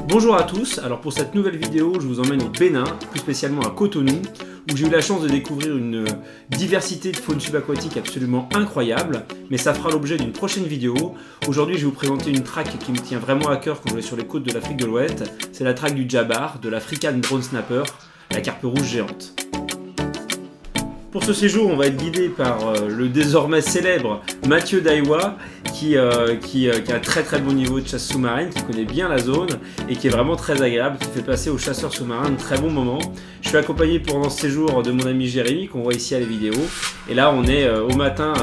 Bonjour à tous, alors pour cette nouvelle vidéo, je vous emmène au Bénin, plus spécialement à Cotonou, où j'ai eu la chance de découvrir une diversité de faune subaquatique absolument incroyable, mais ça fera l'objet d'une prochaine vidéo. Aujourd'hui, je vais vous présenter une traque qui me tient vraiment à cœur quand je vais sur les côtes de l'Afrique de l'Ouest. C'est la traque du Djabar, de l'African Brown Snapper, la carpe rouge géante. Pour ce séjour, on va être guidé par le désormais célèbre Mathieu Daiwa, qui a un très bon niveau de chasse sous-marine, qui connaît bien la zone et qui est vraiment très agréable, qui fait passer aux chasseurs sous-marins de très bons moments. Je suis accompagné pendant ce séjour de mon ami Jérémy, qu'on voit ici à la vidéo. Et là, on est au matin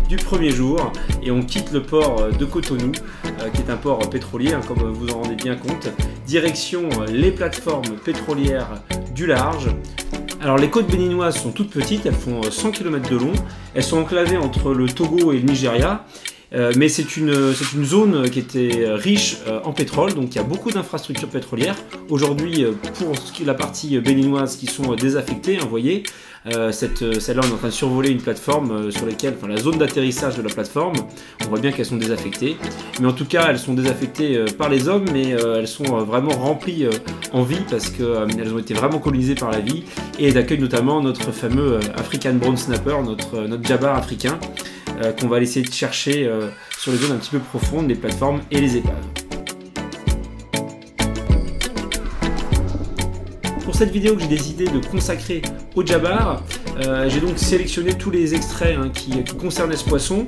du premier jour et on quitte le port de Cotonou, qui est un port pétrolier, hein, comme vous en rendez bien compte. Direction les plateformes pétrolières du large. Alors les côtes béninoises sont toutes petites, elles font 100 km de long, elles sont enclavées entre le Togo et le Nigeria, mais c'est une zone qui était riche en pétrole, donc il y a beaucoup d'infrastructures pétrolières. Aujourd'hui, pour la partie béninoise qui sont désaffectées, hein, vous voyez, celle-là on est en train de survoler une plateforme sur laquelle, enfin la zone d'atterrissage de la plateforme, on voit bien qu'elles sont désaffectées, mais en tout cas elles sont désaffectées par les hommes, mais elles sont vraiment remplies en vie parce qu'elles ont été vraiment colonisées par la vie, et elles accueillent notamment notre fameux African Brown Snapper, notre Djabar africain, qu'on va laisser chercher sur les zones un petit peu profondes, les plateformes et les épaves. Pour cette vidéo que j'ai décidé de consacrer au Djabar, j'ai donc sélectionné tous les extraits qui concernaient ce poisson.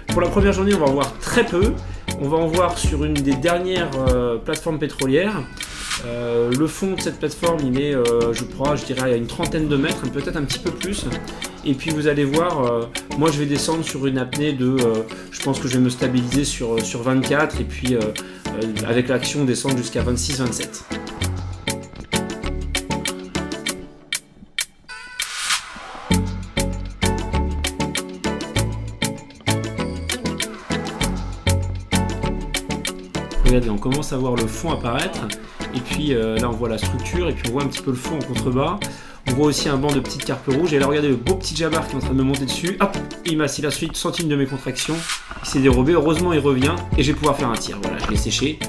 Pour la première journée, on va en voir très peu. On va en voir sur une des dernières plateformes pétrolières. Le fond de cette plateforme, il est, je dirais, à une trentaine de mètres, peut-être un petit peu plus. Et puis vous allez voir, moi je vais descendre sur une apnée de, je pense que je vais me stabiliser sur 24 et puis avec l'action descendre jusqu'à 26-27. Regardez, on commence à voir le fond apparaître, et puis là on voit la structure, et puis on voit un petit peu le fond en contrebas. On voit aussi un banc de petites carpes rouges, et là regardez le beau petit Djabar qui est en train de me monter dessus. Hop, il m'a assis la suite, centime de mes contractions, il s'est dérobé, heureusement il revient, et je vais pouvoir faire un tir. Voilà, je l'ai séché.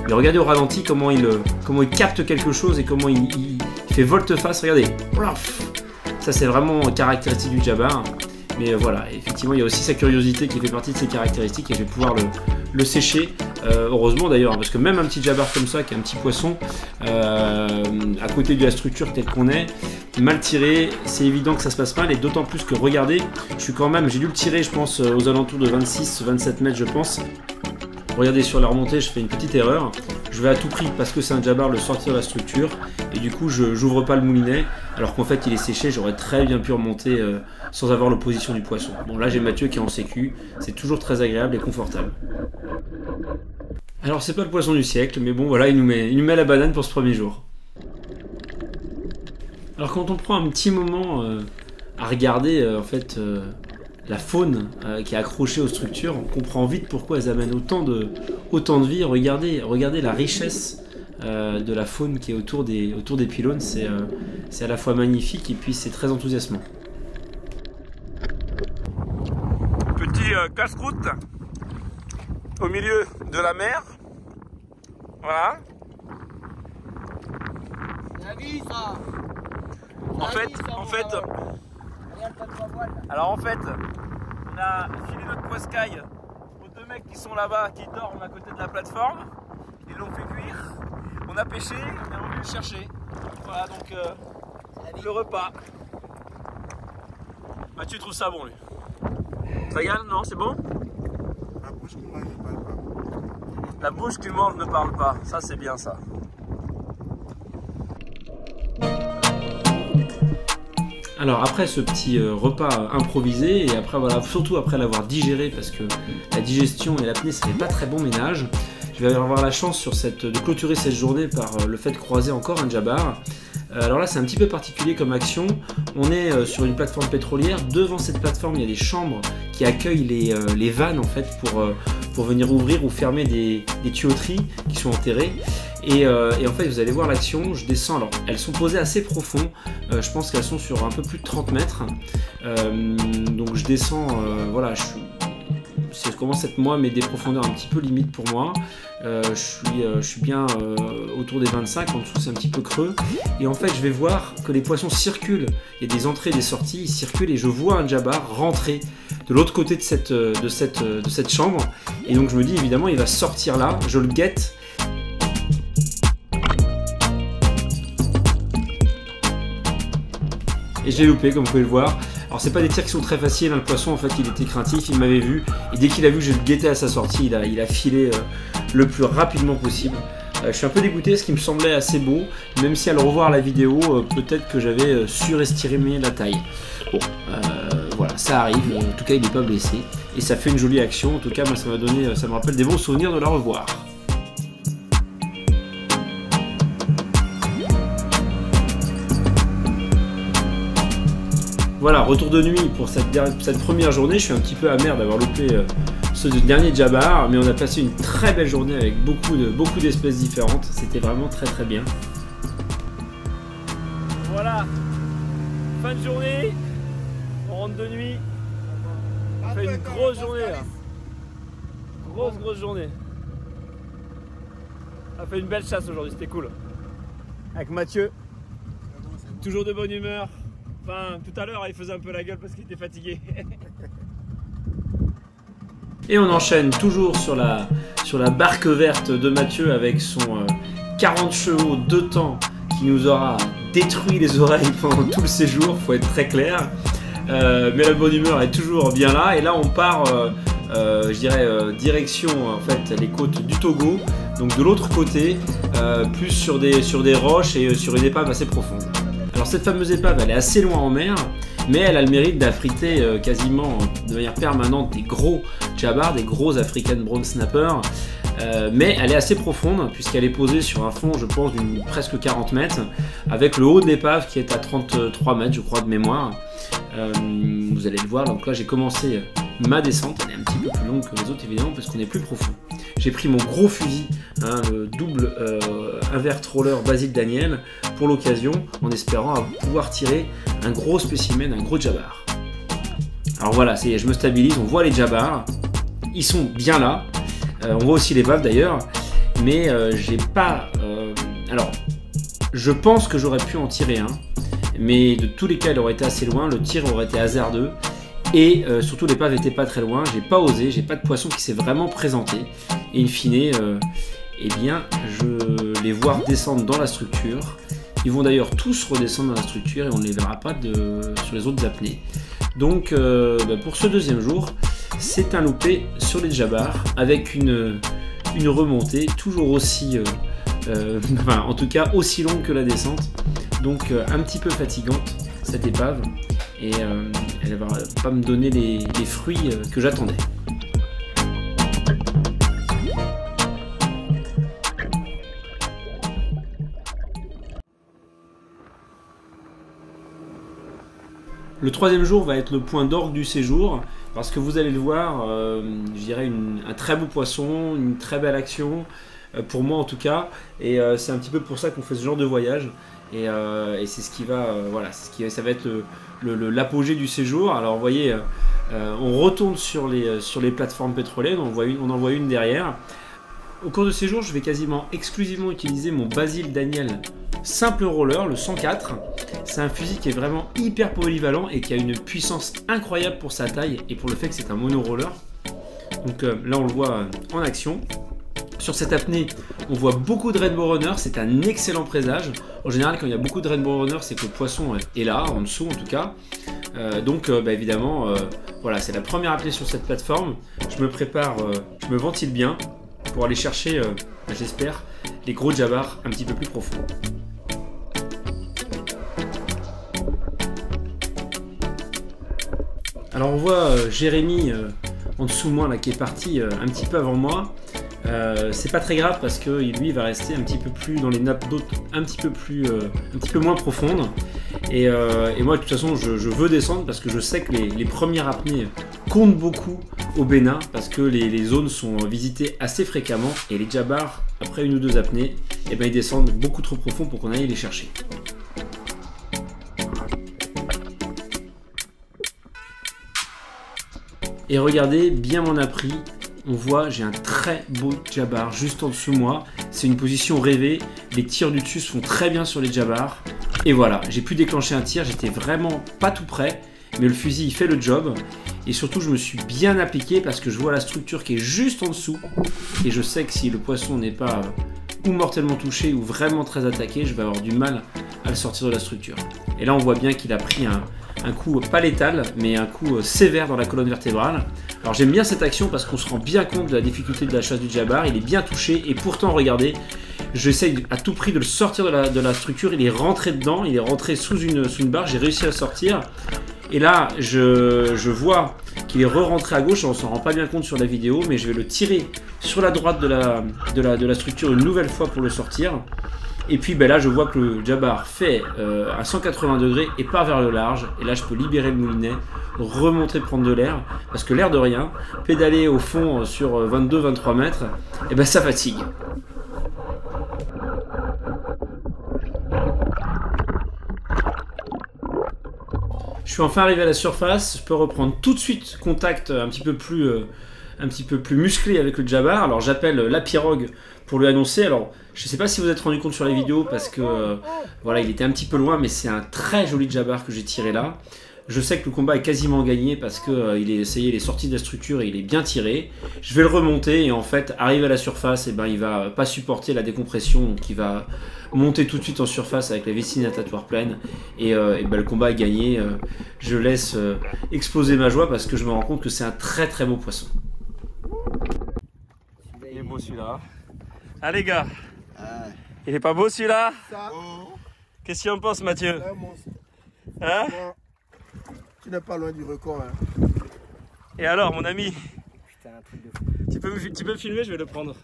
Mais regardez au ralenti comment il capte quelque chose, et comment il fait volte-face, regardez. Ça c'est vraiment caractéristique du Djabar. Mais voilà, effectivement il y a aussi sa curiosité qui fait partie de ses caractéristiques, et je vais pouvoir le sécher. Heureusement d'ailleurs, parce que même un petit Djabar comme ça, qui est un petit poisson, à côté de la structure telle qu'on est, mal tiré, c'est évident que ça se passe mal, et d'autant plus que regardez, j'ai dû le tirer je pense aux alentours de 26-27 mètres je pense. Regardez, sur la remontée je fais une petite erreur, je vais à tout prix parce que c'est un Djabar le sortir de la structure, et du coup je n'ouvre pas le moulinet, alors qu'en fait il est séché, j'aurais très bien pu remonter sans avoir l'opposition du poisson. Bon là j'ai Mathieu qui est en sécu, c'est toujours très agréable et confortable. Alors c'est pas le poisson du siècle, mais bon voilà, il nous met la banane pour ce premier jour. Alors quand on prend un petit moment à regarder en fait la faune qui est accrochée aux structures, on comprend vite pourquoi elles amènent autant de vie. Regardez la richesse de la faune qui est autour des pylônes, c'est à la fois magnifique et puis c'est très enthousiasmant. Petit casse-croûte au milieu de la mer. Voilà. La vie, ça. En fait, on a filé notre poiscaille aux deux mecs qui sont là-bas, qui dorment à côté de la plateforme. Ils l'ont fait cuire. On a pêché, on est revenu le chercher. Voilà donc le repas. Mathieu trouve ça bon lui. Ça égale, non, c'est bon? La bouche qui mange ne parle pas. La bouche qui mange ne parle pas, ça c'est bien ça. Alors après ce petit repas improvisé, et après voilà, surtout après l'avoir digéré, parce que la digestion et l'apnée ça fait pas très bon ménage, je vais avoir la chance de clôturer cette journée par le fait de croiser encore un Djabar. Alors là c'est un petit peu particulier comme action, on est sur une plateforme pétrolière, devant cette plateforme il y a des chambres qui accueillent les vannes en fait pour venir ouvrir ou fermer des tuyauteries qui sont enterrées. Et en fait vous allez voir l'action, je descends, alors elles sont posées assez profond, je pense qu'elles sont sur un peu plus de 30 mètres, donc je descends, voilà, ça commence à être moi, mais des profondeurs un petit peu limites pour moi. Je suis bien autour des 25, en dessous c'est un petit peu creux. Et en fait, je vais voir que les poissons circulent. Il y a des entrées, des sorties, ils circulent et je vois un jabbar rentrer de l'autre côté de cette chambre. Et donc je me dis évidemment, il va sortir là. Je le guette. Et je l'ai loupé, comme vous pouvez le voir. Alors c'est pas des tirs qui sont très faciles, hein. Le poisson en fait il était craintif, il m'avait vu. Et dès qu'il a vu que je le guettais à sa sortie, il a filé le plus rapidement possible. Je suis un peu dégoûté, ce qui me semblait assez beau. Même si à le revoir la vidéo, peut-être que j'avais surestimé la taille. Bon, voilà, ça arrive. En tout cas il n'est pas blessé. Et ça fait une jolie action. En tout cas moi ça me rappelle des bons souvenirs de la revoir. Voilà, retour de nuit pour cette première journée. Je suis un petit peu amer d'avoir loupé ce dernier jabbar, mais on a passé une très belle journée avec beaucoup d'espèces différentes. C'était vraiment très très bien. Voilà, fin de journée, on rentre de nuit. On fait une grosse journée là. Grosse journée. On a fait une belle chasse aujourd'hui, c'était cool. Avec Mathieu, toujours de bonne humeur. Enfin, tout à l'heure, il faisait un peu la gueule parce qu'il était fatigué. Et on enchaîne toujours sur la barque verte de Mathieu avec son 40 chevaux de temps qui nous aura détruit les oreilles pendant tout le séjour, faut être très clair. Mais la bonne humeur est toujours bien là. Et là, on part, je dirais, direction en fait, les côtes du Togo. Donc de l'autre côté, plus sur des roches et sur une épave assez profonde. Alors cette fameuse épave, elle est assez loin en mer, mais elle a le mérite d'affriter quasiment de manière permanente des gros jabbars, des gros African brown snapper. Mais elle est assez profonde puisqu'elle est posée sur un fond, je pense, d'une presque 40 mètres, avec le haut de l'épave qui est à 33 mètres, je crois, de mémoire. Vous allez le voir, donc là j'ai commencé ma descente, elle est un petit peu plus longue que les autres évidemment parce qu'on est plus profond. J'ai pris mon gros fusil, hein, le double invert roller Basile Daniel pour l'occasion, en espérant pouvoir tirer un gros spécimen, un gros jabbar. Alors voilà, ça y est, je me stabilise, on voit les jabbars, ils sont bien là, on voit aussi les baves d'ailleurs, mais j'ai pas... alors, je pense que j'aurais pu en tirer un, mais de tous les cas il aurait été assez loin, le tir aurait été hasardeux. Et surtout l'épave n'était pas très loin, j'ai pas osé, j'ai pas de poisson qui s'est vraiment présenté. Et in fine, eh bien, je les vois descendre dans la structure. Ils vont d'ailleurs tous redescendre dans la structure et on ne les verra pas sur les autres apnées. Donc pour ce deuxième jour, c'est un loupé sur les jabbars avec une remontée toujours aussi, enfin, en tout cas aussi longue que la descente. Donc un petit peu fatigante cette épave. Et elle va pas me donner les fruits que j'attendais. Le troisième jour va être le point d'orgue du séjour parce que vous allez le voir, je dirais un très beau poisson, une très belle action, pour moi en tout cas, et c'est un petit peu pour ça qu'on fait ce genre de voyage. Et c'est ce qui va, voilà, ça va être l'apogée du séjour. Alors vous voyez, on retourne sur les plateformes pétrolières, on en voit une derrière. Au cours de ces jours, je vais quasiment exclusivement utiliser mon Basile Daniel simple roller, le 104. C'est un fusil qui est vraiment hyper polyvalent et qui a une puissance incroyable pour sa taille et pour le fait que c'est un mono roller. Donc là, on le voit en action. Sur cette apnée, on voit beaucoup de rainbow runner, c'est un excellent présage. En général, quand il y a beaucoup de rainbow runner, c'est que le poisson est là, en dessous en tout cas. Donc évidemment, voilà, c'est la première apnée sur cette plateforme. Je me prépare, je me ventile bien pour aller chercher, j'espère, les gros jabbars un petit peu plus profonds. Alors on voit Jérémy en dessous de moi là, qui est parti un petit peu avant moi. C'est pas très grave parce que lui va rester un petit peu plus dans les nappes d'eau un petit peu moins profondes et moi de toute façon je veux descendre parce que je sais que les premières apnées comptent beaucoup au Bénin parce que les zones sont visitées assez fréquemment et les jabbars après une ou deux apnées et ben, ils descendent beaucoup trop profond pour qu'on aille les chercher. Et regardez, bien m'en a pris. On voit, j'ai un très beau djabbar juste en dessous de moi. C'est une position rêvée. Les tirs du dessus se font très bien sur les djabbars. Et voilà, j'ai pu déclencher un tir. J'étais vraiment pas tout près. Mais le fusil, il fait le job. Et surtout, je me suis bien appliqué parce que je vois la structure qui est juste en dessous. Et je sais que si le poisson n'est pas ou mortellement touché ou vraiment très attaqué, je vais avoir du mal à le sortir de la structure. Et là, on voit bien qu'il a pris un coup pas létal, mais un coup sévère dans la colonne vertébrale. Alors j'aime bien cette action parce qu'on se rend bien compte de la difficulté de la chasse du djabbar. Il est bien touché et pourtant, regardez, j'essaye à tout prix de le sortir de la structure. Il est rentré dedans, il est rentré sous une barre, j'ai réussi à le sortir. Et là, je vois qu'il est re-rentré à gauche, on s'en rend pas bien compte sur la vidéo, mais je vais le tirer sur la droite de la structure une nouvelle fois pour le sortir. Et puis ben là, je vois que le djabbar fait à 180 degrés et part vers le large. Et là, je peux libérer le moulinet, remonter, prendre de l'air. Parce que l'air de rien, pédaler au fond sur 22-23 mètres, et ben ça fatigue. Je suis enfin arrivé à la surface, je peux reprendre tout de suite contact un petit peu plus musclé avec le djabbar. Alors j'appelle la pirogue pour lui annoncer. Alors je ne sais pas si vous êtes rendu compte sur les vidéos parce que voilà, il était un petit peu loin, mais c'est un très joli djabbar que j'ai tiré là. Je sais que le combat est quasiment gagné parce que il est sorti de la structure et il est bien tiré. Je vais le remonter et en fait, arrivé à la surface, et ben, il va pas supporter la décompression, donc il va monter tout de suite en surface avec la vessie natatoire pleine et ben, le combat est gagné. Je laisse exploser ma joie parce que je me rends compte que c'est un très très beau poisson. Il est beau celui-là. Ah les gars, il est pas beau celui-là? Qu'est-ce qu'il en pense Mathieu? Hein? Tu n'es pas loin du record. Hein. Et alors mon ami? Putain, un truc de fou. Tu peux me filmer, je vais le prendre.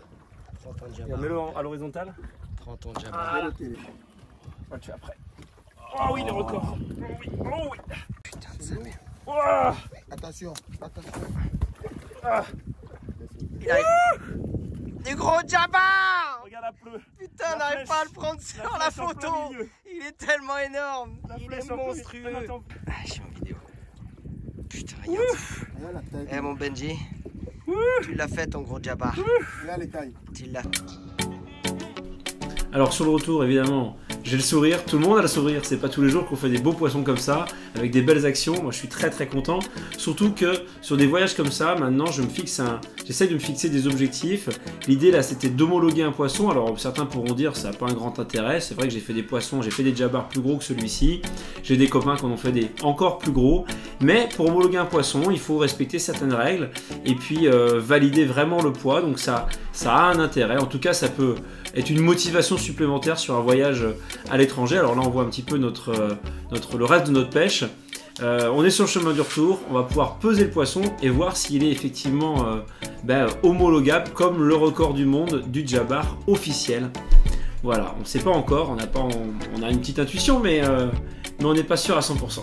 30 ans de djabbar. Mets-le à l'horizontale. 30 ans de djabbar. Ah, on va le tuer après. Oh oui, le record. Oh oui, oh oui. Putain de sa mère. Oh. Attention, attention. Ah. Il arrive. Du gros djabbar. Regarde la pleu. Putain, on n'arrive pas à le prendre sur la flèche en photo. plein milieu. Il est tellement énorme. Il flèche est en plein monstrueux. milieu. Attends. Ah, je suis en vidéo. Putain, regarde. Regarde la taille. Eh mon Benji, tu l'as fait ton gros djabbar. Regarde les tailles. Tu l'as. Alors sur le retour, évidemment, j'ai le sourire, tout le monde a le sourire, c'est pas tous les jours qu'on fait des beaux poissons comme ça, avec des belles actions, moi je suis très très content, surtout que sur des voyages comme ça, maintenant j'essaie de me fixer des objectifs. L'idée là c'était d'homologuer un poisson, alors certains pourront dire ça n'a pas un grand intérêt, c'est vrai que j'ai fait des poissons, j'ai fait des djabbars plus gros que celui-ci, j'ai des copains qui en ont fait des encore plus gros, mais pour homologuer un poisson, il faut respecter certaines règles, et puis valider vraiment le poids, donc ça a un intérêt, en tout cas ça peut être une motivation supplémentaire sur un voyage à l'étranger. Alors là on voit un petit peu le reste de notre pêche. On est sur le chemin du retour, on va pouvoir peser le poisson et voir s'il est effectivement homologable comme le record du monde du djabbar officiel. Voilà, on ne sait pas encore, on a une petite intuition mais on n'est pas sûr à 100%.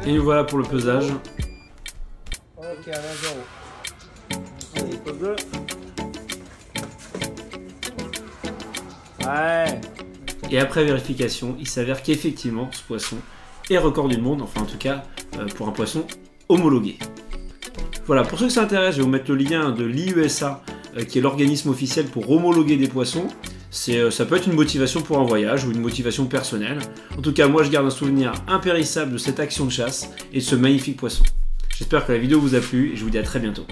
Et nous voilà pour le pesage. Ok, 1-0. Allez, pose 2. Ouais. Et après vérification, il s'avère qu'effectivement ce poisson est record du monde, enfin en tout cas pour un poisson homologué. Voilà, pour ceux que ça intéresse, je vais vous mettre le lien de l'IUSA qui est l'organisme officiel pour homologuer des poissons. Ça peut être une motivation pour un voyage ou une motivation personnelle. En tout cas, moi je garde un souvenir impérissable de cette action de chasse et de ce magnifique poisson. J'espère que la vidéo vous a plu et je vous dis à très bientôt.